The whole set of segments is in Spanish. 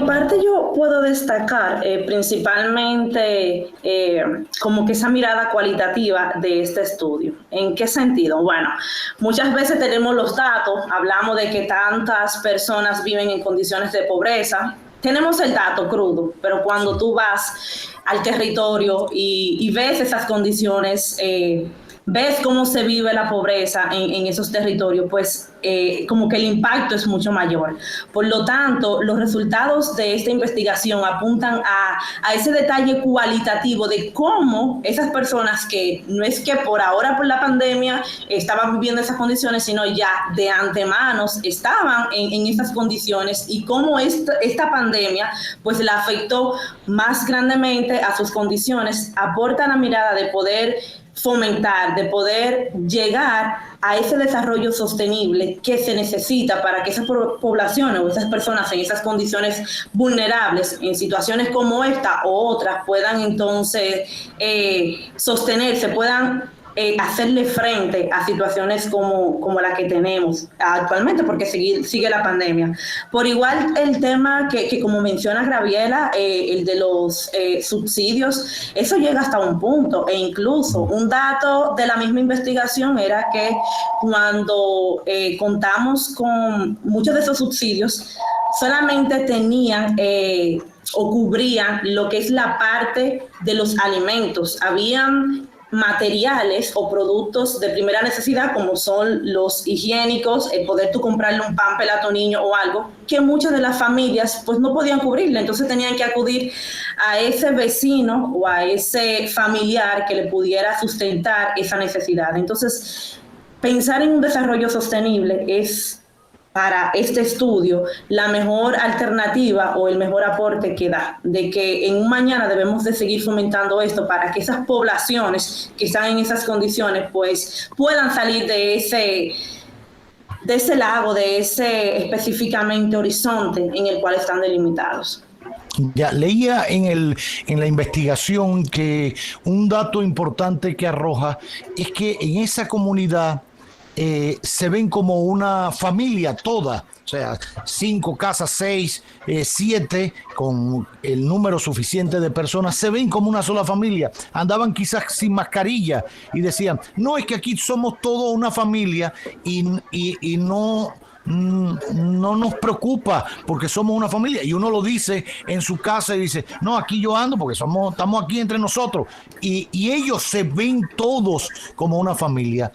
mi parte yo puedo destacar principalmente como que esa mirada cualitativa de este estudio. ¿En qué sentido? Bueno, muchas veces tenemos los datos, hablamos de que tantas personas viven en condiciones de pobreza. Tenemos el dato crudo, pero cuando tú vas al territorio y ves esas condiciones, ves cómo se vive la pobreza en esos territorios, pues como que el impacto es mucho mayor. Por lo tanto, los resultados de esta investigación apuntan a ese detalle cualitativo de cómo esas personas que no es que por ahora por la pandemia estaban viviendo esas condiciones, sino ya de antemano estaban en esas condiciones y cómo esta pandemia pues la afectó más grandemente a sus condiciones, aporta la mirada de poder fomentar, de poder llegar a ese desarrollo sostenible que se necesita para que esas poblaciones o esas personas en esas condiciones vulnerables, en situaciones como esta o otras, puedan entonces sostenerse, puedan hacerle frente a situaciones como la que tenemos actualmente, porque sigue la pandemia. Por igual el tema que como menciona Graviela, el de los subsidios, eso llega hasta un punto, e incluso un dato de la misma investigación era que cuando contamos con muchos de esos subsidios, solamente tenían o cubrían lo que es la parte de los alimentos. Habían materiales o productos de primera necesidad, como son los higiénicos, el poder tú comprarle un pan a tu niño o algo, que muchas de las familias pues no podían cubrirle, entonces tenían que acudir a ese vecino o a ese familiar que le pudiera sustentar esa necesidad. Entonces, pensar en un desarrollo sostenible es para este estudio la mejor alternativa o el mejor aporte que da, de que en un mañana debemos de seguir fomentando esto para que esas poblaciones que están en esas condiciones pues puedan salir de ese lago, de ese específicamente horizonte en el cual están delimitados. Ya leía en la investigación que un dato importante que arroja es que en esa comunidad se ven como una familia toda, o sea, 5 casas, 6, 7, con el número suficiente de personas, se ven como una sola familia. Andaban quizás sin mascarilla y decían, no, es que aquí somos todos una familia y no nos preocupa porque somos una familia. Y uno lo dice en su casa y dice, no, aquí yo ando porque estamos aquí entre nosotros. Y ellos se ven todos como una familia.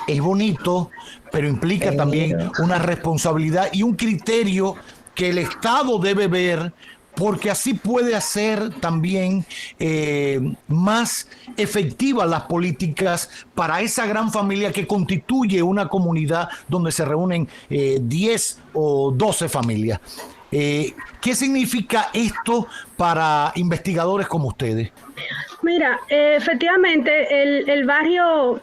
Es bonito, pero implica también una responsabilidad y un criterio que el Estado debe ver, porque así puede hacer también más efectivas las políticas para esa gran familia que constituye una comunidad donde se reúnen 10 o 12 familias. ¿Qué significa esto para investigadores como ustedes? Mira, efectivamente, el barrio...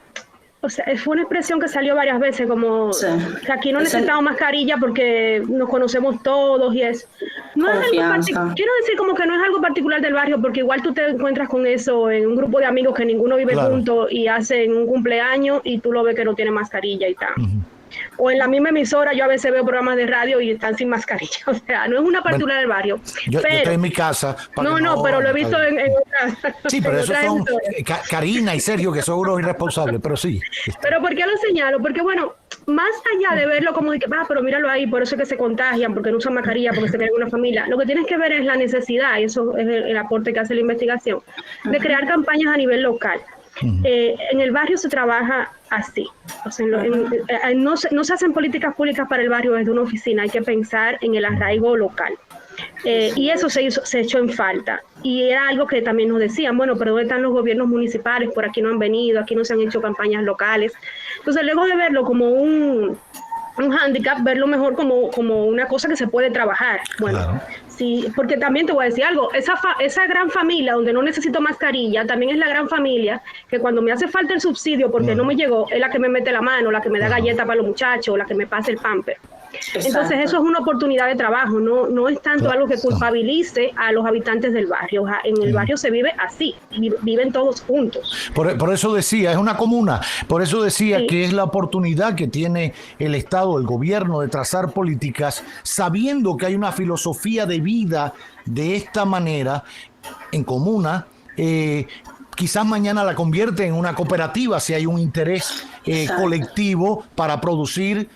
O sea, fue una expresión que salió varias veces, como sí, que aquí no necesitamos mascarilla porque nos conocemos todos y es... No es algo quiero decir como que no es algo particular del barrio, porque igual tú te encuentras con eso en un grupo de amigos que ninguno vive juntos y hacen un cumpleaños y tú lo ves que no tiene mascarilla y tal. O en la misma emisora yo a veces veo programas de radio y están sin mascarilla, o sea, no es una particular del barrio. Yo estoy en mi casa. No, pero lo he visto en otras. Sí, pero esos son Karina y Sergio, que son unos irresponsables, pero sí. Pero ¿por qué lo señalo? Porque bueno, más allá de verlo como de que, pero míralo ahí, por eso es que se contagian, porque no usan mascarilla, porque se quedan en una familia, lo que tienes que ver es la necesidad, y eso es el aporte que hace la investigación, de crear campañas a nivel local. En el barrio se trabaja así, o sea, no se hacen políticas públicas para el barrio desde una oficina, hay que pensar en el arraigo local. Y eso se echó en falta. Y era algo que también nos decían, bueno, pero ¿dónde están los gobiernos municipales? Por aquí no han venido, aquí no se han hecho campañas locales. Entonces, luego de verlo como un hándicap, verlo mejor como una cosa que se puede trabajar. Bueno, claro. Sí, porque también te voy a decir algo, esa gran familia donde no necesito mascarilla, también es la gran familia que cuando me hace falta el subsidio porque no me llegó, es la que me mete la mano, la que me da galleta para los muchachos, la que me pasa el pamper. Entonces eso es una oportunidad de trabajo, no es tanto algo que culpabilice a los habitantes del barrio. En el barrio se vive así, viven todos juntos. Por eso decía, es una comuna, por eso decía que es la oportunidad que tiene el Estado, el gobierno, de trazar políticas sabiendo que hay una filosofía de vida de esta manera en comuna. Quizás mañana la convierte en una cooperativa si hay un interés colectivo para producir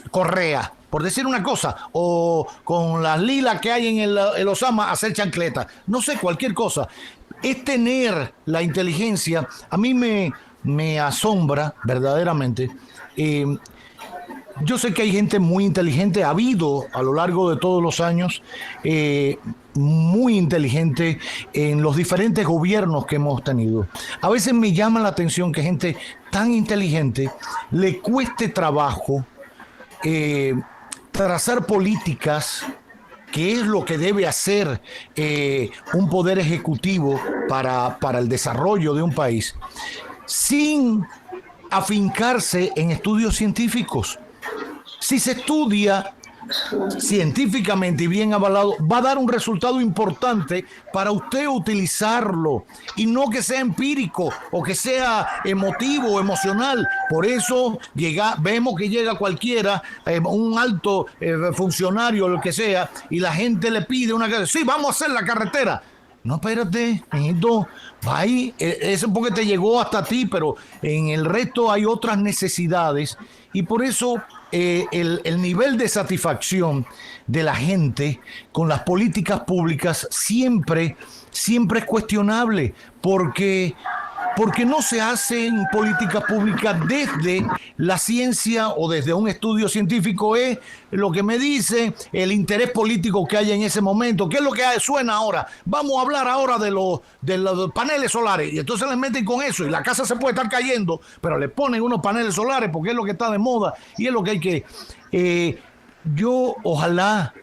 correa, por decir una cosa, o con las lilas que hay en el Osama hacer chancleta, no sé, cualquier cosa. Es tener la inteligencia. A mí me asombra verdaderamente. Yo sé que hay gente muy inteligente, ha habido a lo largo de todos los años muy inteligente en los diferentes gobiernos que hemos tenido. A veces me llama la atención que gente tan inteligente le cueste trabajo trazar políticas, que es lo que debe hacer un poder ejecutivo para el desarrollo de un país, sin afincarse en estudios científicos. Si se estudia científicamente y bien avalado, va a dar un resultado importante para usted utilizarlo, y no que sea empírico o que sea emotivo o emocional. Por eso vemos que llega cualquiera, un alto funcionario, lo que sea, y la gente le pide sí, vamos a hacer la carretera. No, espérate, mijito, va ahí, eso porque te llegó hasta ti, pero en el resto hay otras necesidades, y por eso el nivel de satisfacción de la gente con las políticas públicas siempre es cuestionable, porque no se hacen políticas públicas desde la ciencia o desde un estudio científico. Es lo que me dice el interés político que hay en ese momento. ¿Qué es lo que suena ahora? Vamos a hablar ahora de los paneles solares, y entonces les meten con eso, y la casa se puede estar cayendo, pero le ponen unos paneles solares porque es lo que está de moda y es lo que hay que... yo ojalá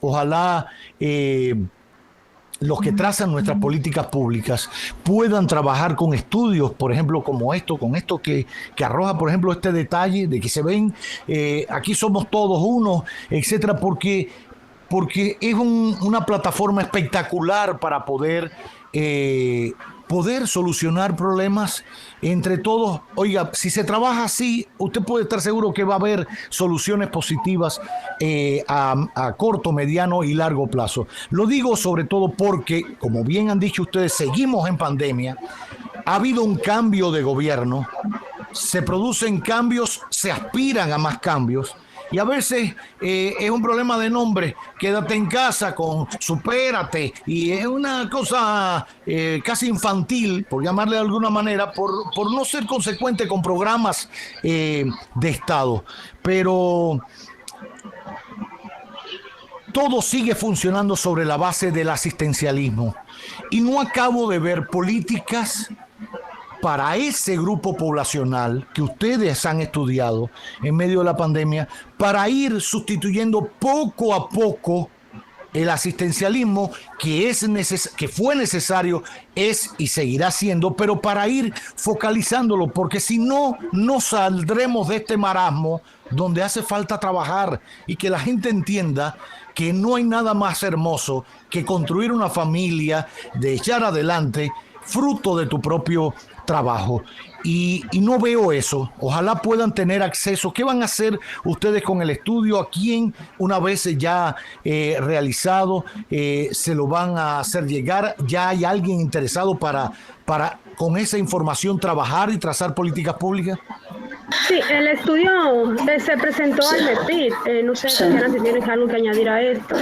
los que trazan nuestras políticas públicas puedan trabajar con estudios, por ejemplo, como con esto que arroja, por ejemplo, este detalle de que se ven, aquí somos todos uno, etcétera, porque es una plataforma espectacular para poder solucionar problemas entre todos. Oiga, si se trabaja así, usted puede estar seguro que va a haber soluciones positivas a corto, mediano y largo plazo. Lo digo sobre todo porque, como bien han dicho ustedes, seguimos en pandemia, ha habido un cambio de gobierno, se producen cambios, se aspiran a más cambios, y a veces es un problema de nombre. Quédate en casa supérate, y es una cosa casi infantil, por llamarle de alguna manera, por no ser consecuente con programas de Estado. Pero todo sigue funcionando sobre la base del asistencialismo, y no acabo de ver políticas para ese grupo poblacional que ustedes han estudiado en medio de la pandemia, para ir sustituyendo poco a poco el asistencialismo que fue necesario, es y seguirá siendo, pero para ir focalizándolo, porque si no, no saldremos de este marasmo donde hace falta trabajar, y que la gente entienda que no hay nada más hermoso que construir una familia, de echar adelante, fruto de tu propio trabajo. Y no veo eso. Ojalá puedan tener acceso. ¿Qué van a hacer ustedes con el estudio? ¿A quién, una vez ya realizado, se lo van a hacer llegar? ¿Ya hay alguien interesado para con esa información trabajar y trazar políticas públicas? Sí, el estudio se presentó al MEPIT. No sé, si tienes algo que añadir a esto.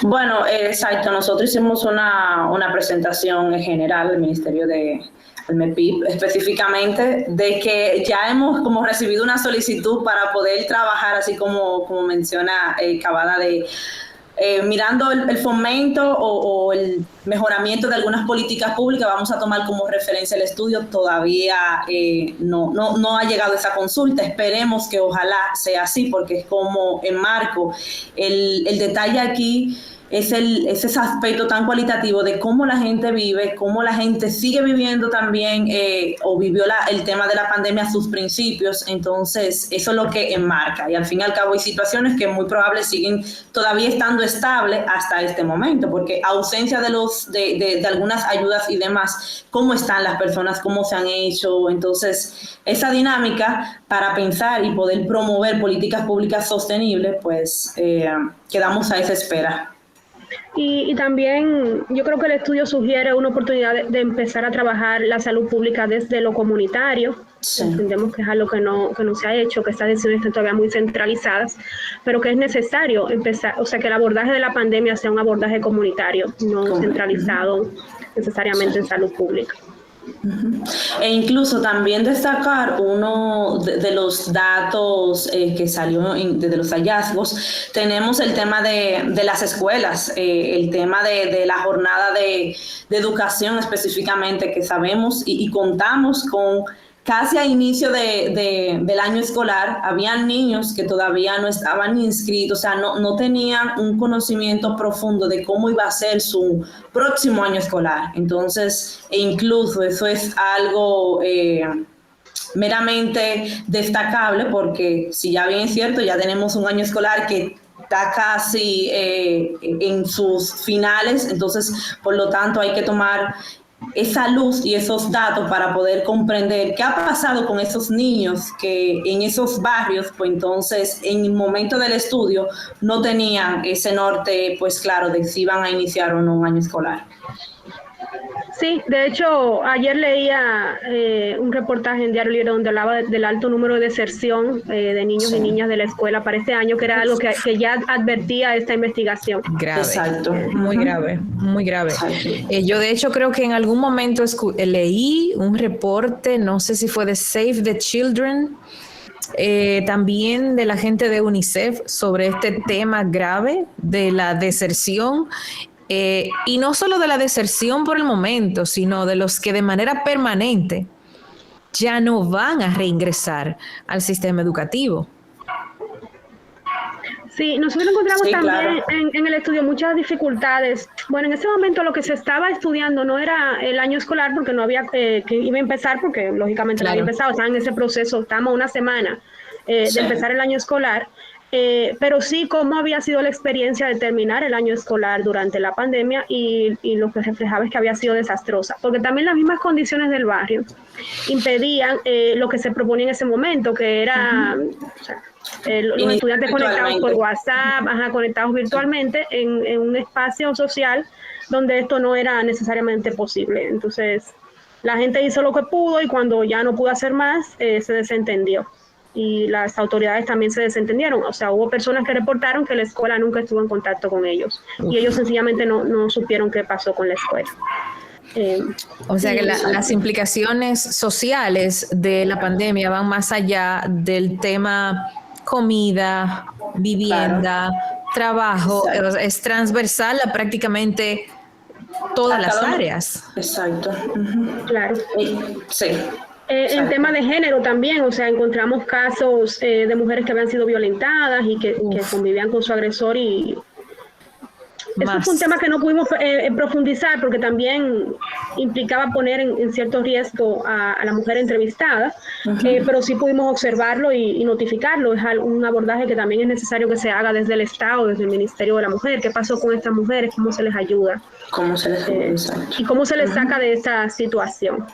Bueno, exacto. Nosotros hicimos una presentación en general del Ministerio del MEPIP, específicamente, de que ya hemos como recibido una solicitud para poder trabajar, así como menciona Cavada, de mirando el fomento o mejoramiento de algunas políticas públicas. Vamos a tomar como referencia el estudio. Todavía no ha llegado esa consulta. Esperemos que ojalá sea así, porque es como enmarco. El detalle aquí es ese aspecto tan cualitativo de cómo la gente vive, cómo la gente sigue viviendo también o vivió el tema de la pandemia a sus principios. Entonces eso es lo que enmarca, y al fin y al cabo hay situaciones que muy probable siguen todavía estando estables hasta este momento, porque ausencia de algunas ayudas y demás, cómo están las personas, cómo se han hecho. Entonces esa dinámica para pensar y poder promover políticas públicas sostenibles, pues quedamos a esa espera. Y también yo creo que el estudio sugiere una oportunidad de empezar a trabajar la salud pública desde lo comunitario. Sí. Entendemos que es algo que no se ha hecho, que estas decisiones están todavía muy centralizadas, pero que es necesario empezar, o sea, que el abordaje de la pandemia sea un abordaje comunitario, no centralizado necesariamente en salud pública. E incluso también destacar uno de los datos que salió de los hallazgos. Tenemos el tema de las escuelas, el tema de la jornada de educación específicamente, que sabemos y contamos con casi a inicio del año escolar. Habían niños que todavía no estaban inscritos, o sea, no tenían un conocimiento profundo de cómo iba a ser su próximo año escolar. Entonces, incluso eso es algo meramente destacable, porque si ya bien es cierto, ya tenemos un año escolar que está casi en sus finales. Entonces, por lo tanto, hay que tomar esa luz y esos datos para poder comprender qué ha pasado con esos niños que en esos barrios, pues entonces en el momento del estudio no tenían ese norte, pues claro, de si iban a iniciar o no un año escolar. Sí, de hecho, ayer leía un reportaje en Diario Libre donde hablaba del alto número de deserción de niños y niñas de la escuela para este año, que era algo que ya advertía esta investigación. Grave. Exacto. Muy grave, muy grave. Yo de hecho creo que en algún momento leí un reporte, no sé si fue de Save the Children, también de la gente de UNICEF, sobre este tema grave de la deserción. Y no solo de la deserción por el momento, sino de los que de manera permanente ya no van a reingresar al sistema educativo. Sí, nosotros encontramos también claro, en el estudio muchas dificultades. Bueno, en ese momento lo que se estaba estudiando no era el año escolar, porque no había, que iba a empezar, porque lógicamente no había empezado, estaban en ese proceso, estamos a una semana de empezar el año escolar. Pero sí cómo había sido la experiencia de terminar el año escolar durante la pandemia, y lo que reflejaba es que había sido desastrosa, porque también las mismas condiciones del barrio impedían lo que se proponía en ese momento, que era o sea, los estudiantes conectados por WhatsApp, conectados virtualmente en un espacio social donde esto no era necesariamente posible. Entonces la gente hizo lo que pudo, y cuando ya no pudo hacer más, se desentendió. Y las autoridades también se desentendieron. O sea, hubo personas que reportaron que la escuela nunca estuvo en contacto con ellos. Y ellos sencillamente no supieron qué pasó con la escuela. O sea que las implicaciones sociales de la pandemia van más allá del tema comida, vivienda, trabajo. Exacto. Es transversal a prácticamente todas las áreas. Exacto. Claro. Sí. En tema de género también, o sea, encontramos casos de mujeres que habían sido violentadas y que convivían con su agresor, y eso fue un tema que no pudimos profundizar, porque también implicaba poner en cierto riesgo a la mujer entrevistada, pero sí pudimos observarlo y notificarlo. Es un abordaje que también es necesario que se haga desde el Estado, desde el Ministerio de la Mujer. ¿Qué pasó con estas mujeres? ¿Cómo se les ayuda? ¿Cómo se les ayuda? Y cómo se les saca de esta situación?